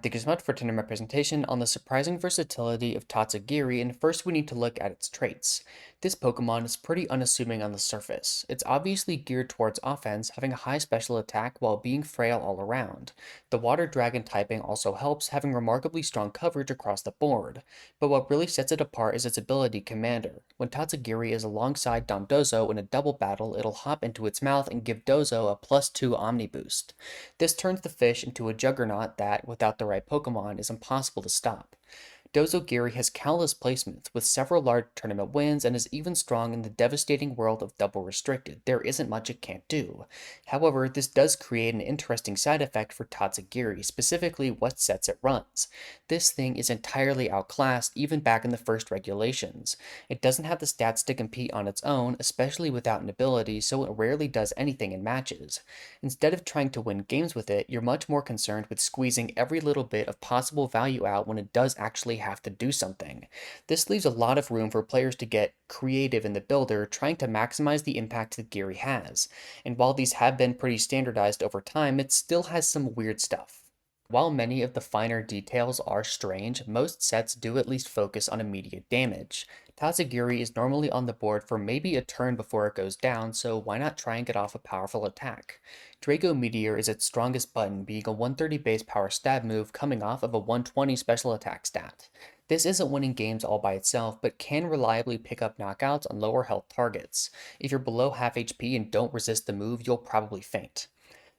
Thank you so much for attending my presentation on the surprising versatility of Tatsugiri, and first we need to look at its traits. This Pokemon is pretty unassuming on the surface. It's obviously geared towards offense, having a high special attack while being frail all around. The Water Dragon typing also helps, having remarkably strong coverage across the board. But what really sets it apart is its ability Commander. When Tatsugiri is alongside Dondozo in a double battle, it'll hop into its mouth and give Dozo a +2 Omni boost. This turns the fish into a juggernaut that, without the right Pokemon, is impossible to stop. Dozogiri has countless placements, with several large tournament wins, and is even strong in the devastating world of Double Restricted. There isn't much it can't do. However, this does create an interesting side effect for Tatsugiri, specifically what sets it runs. This thing is entirely outclassed even back in the first regulations. It doesn't have the stats to compete on its own, especially without an ability, so it rarely does anything in matches. Instead of trying to win games with it, you're much more concerned with squeezing every little bit of possible value out when it does actually have to do something. This leaves a lot of room for players to get creative in the builder, trying to maximize the impact that Geary has. And while these have been pretty standardized over time, it still has some weird stuff. While many of the finer details are strange, most sets do at least focus on immediate damage. Tatsugiri is normally on the board for maybe a turn before it goes down, so why not try and get off a powerful attack? Draco Meteor is its strongest button, being a 130 base power stab move coming off of a 120 special attack stat. This isn't winning games all by itself, but can reliably pick up knockouts on lower health targets. If you're below half HP and don't resist the move, you'll probably faint.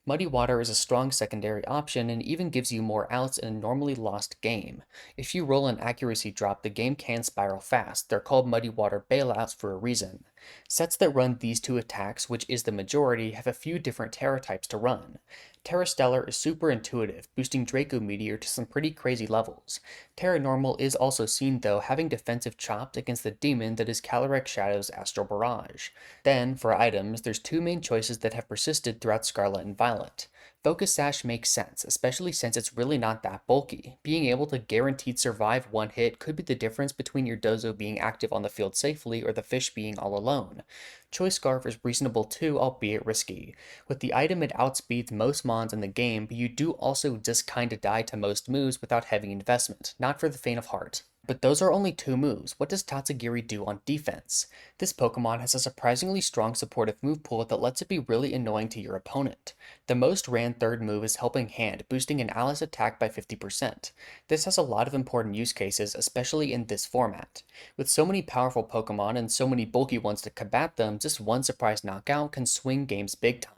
Muddy Water is a strong secondary option and even gives you more outs in a normally lost game. If you roll an accuracy drop, the game can spiral fast. They're called Muddy Water bailouts for a reason. Sets that run these two attacks, which is the majority, have a few different Terra types to run. Terra Stellar is super intuitive, boosting Draco Meteor to some pretty crazy levels. Terra Normal is also seen though, having defensive chops against the demon that is Calyrex Shadow's Astral Barrage. Then, for items, there's two main choices that have persisted throughout Scarlet and Violet. Focus Sash makes sense, especially since it's really not that bulky. Being able to guaranteed survive one hit could be the difference between your Dozo being active on the field safely or the fish being all alone. Choice Scarf is reasonable too, albeit risky. With the item, it outspeeds most mons in the game, but you do also just kinda die to most moves without heavy investment, not for the faint of heart. But those are only two moves. What does Tatsugiri do on defense? This Pokemon has a surprisingly strong supportive move pool that lets it be really annoying to your opponent. The most ran third move is Helping Hand, boosting an ally's attack by 50%. This has a lot of important use cases, especially in this format. With so many powerful Pokemon and so many bulky ones to combat them, just one surprise knockout can swing games big time.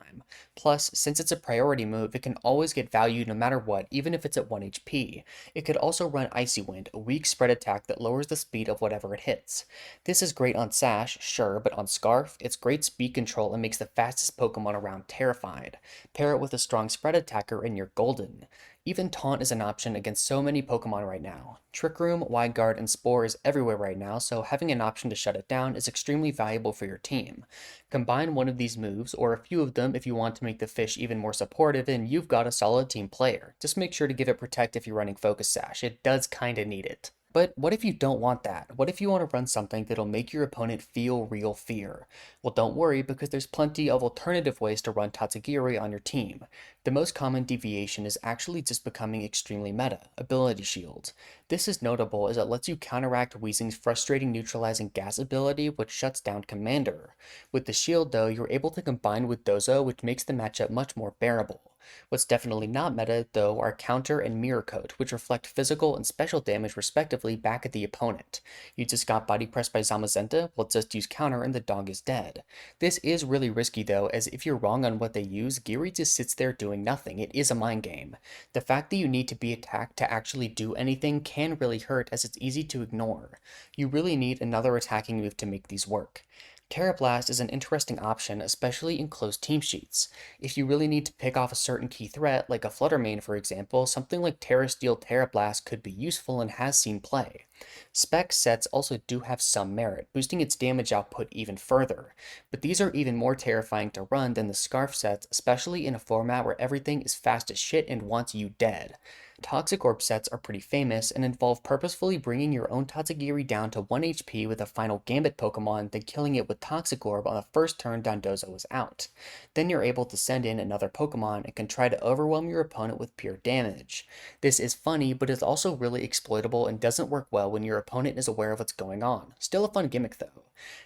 Plus, since it's a priority move, it can always get value no matter what, even if it's at 1 HP. It could also run Icy Wind, a weak spread attack that lowers the speed of whatever it hits. This is great on Sash, sure, but on Scarf, it's great speed control and makes the fastest Pokemon around terrified. Pair it with a strong spread attacker and you're golden. Even Taunt is an option against so many Pokemon right now. Trick Room, Wide Guard, and Spore is everywhere right now, so having an option to shut it down is extremely valuable for your team. Combine one of these moves, or a few of them if you want to make the fish even more supportive, and you've got a solid team player. Just make sure to give it Protect if you're running Focus Sash, it does kinda need it. But what if you don't want that? What if you want to run something that'll make your opponent feel real fear? Well, don't worry, because there's plenty of alternative ways to run Tatsugiri on your team. The most common deviation is actually just becoming extremely meta, Ability Shield. This is notable as it lets you counteract Weezing's frustrating neutralizing gas ability, which shuts down Commander. With the shield though, you're able to combine with Dozo, which makes the matchup much more bearable. What's definitely not meta, though, are Counter and Mirror Coat, which reflect physical and special damage respectively back at the opponent. You just got body pressed by Zamazenta, well just use Counter and the dog is dead. This is really risky though, as if you're wrong on what they use, Geary just sits there doing nothing. It is a mind game. The fact that you need to be attacked to actually do anything can really hurt, as it's easy to ignore. You really need another attacking move to make these work. Terra Blast is an interesting option, especially in closed team sheets. If you really need to pick off a certain key threat, like a Fluttermane for example, something like Terra Steel Terra Blast could be useful and has seen play. Spec sets also do have some merit, boosting its damage output even further, but these are even more terrifying to run than the Scarf sets, especially in a format where everything is fast as shit and wants you dead. Toxic Orb sets are pretty famous and involve purposefully bringing your own Tatsugiri down to 1 HP with a final Gambit Pokemon, then killing it with Toxic Orb on the first turn Dondozo is out. Then you're able to send in another Pokemon and can try to overwhelm your opponent with pure damage. This is funny, but is also really exploitable and doesn't work well when your opponent is aware of what's going on. Still a fun gimmick though.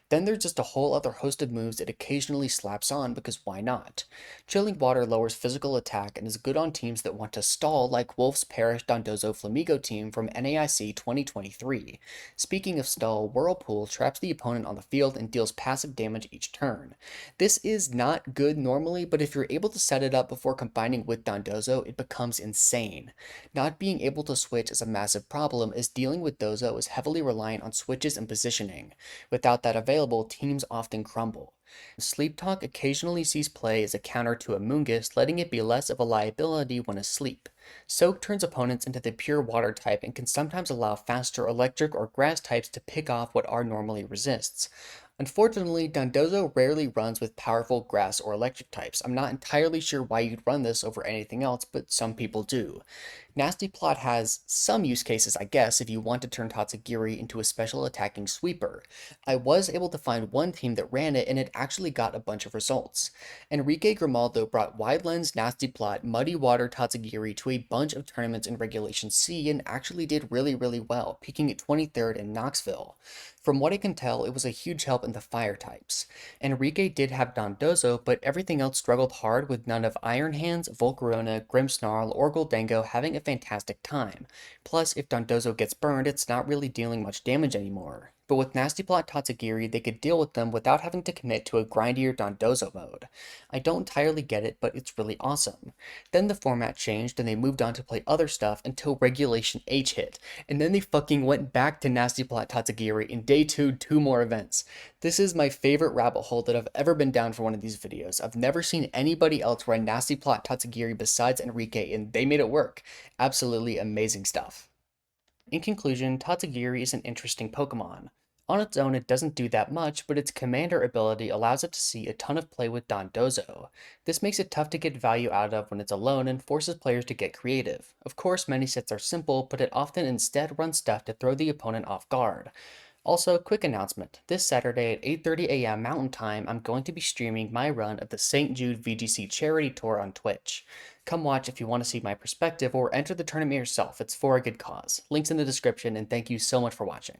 Then there's just a whole other host of moves it occasionally slaps on because why not? Chilling Water lowers physical attack and is good on teams that want to stall like Wolf's Parish Dondozo Flamigo team from NAIC 2023. Speaking of stall, Whirlpool traps the opponent on the field and deals passive damage each turn. This is not good normally, but if you're able to set it up before combining with Dondozo, it becomes insane. Not being able to switch is a massive problem, as dealing with Dozo is heavily reliant on switches and positioning. Without that available, teams often crumble. Sleep Talk occasionally sees play as a counter to Amoonguss, letting it be less of a liability when asleep. Soak turns opponents into the pure water type and can sometimes allow faster electric or grass types to pick off what are normally resists. Unfortunately, Dondozo rarely runs with powerful grass or electric types. I'm not entirely sure why you'd run this over anything else, but some people do. Nasty Plot has some use cases, I guess, if you want to turn Tatsugiri into a special attacking sweeper. I was able to find one team that ran it, and it actually got a bunch of results. Enrique Grimaldo brought Wide Lens, Nasty Plot, Muddy Water Tatsugiri to a bunch of tournaments in Regulation C and actually did really well, peaking at 23rd in Knoxville. From what I can tell, it was a huge help in the fire types. Enrique did have Dondozo, but everything else struggled hard with none of Iron Hands, Volcarona, Grimmsnarl, or Goldango having a fantastic time. Plus, if Dondozo gets burned, it's not really dealing much damage anymore. But with Nasty Plot Tatsugiri, they could deal with them without having to commit to a grindier Dondozo mode. I don't entirely get it, but it's really awesome. Then the format changed and they moved on to play other stuff until Regulation H hit, and then they fucking went back to Nasty Plot Tatsugiri in day 2 more events. This is my favorite rabbit hole that I've ever been down for one of these videos. I've never seen anybody else run Nasty Plot Tatsugiri besides Enrique, and they made it work. Absolutely amazing stuff. In conclusion, Tatsugiri is an interesting Pokemon. On its own, it doesn't do that much, but its commander ability allows it to see a ton of play with Dondozo. This makes it tough to get value out of when it's alone and forces players to get creative. Of course, many sets are simple, but it often instead runs stuff to throw the opponent off guard. Also, quick announcement. This Saturday at 8:30 a.m. Mountain Time, I'm going to be streaming my run of the St. Jude VGC Charity Tour on Twitch. Come watch if you want to see my perspective or enter the tournament yourself. It's for a good cause. Links in the description, and thank you so much for watching.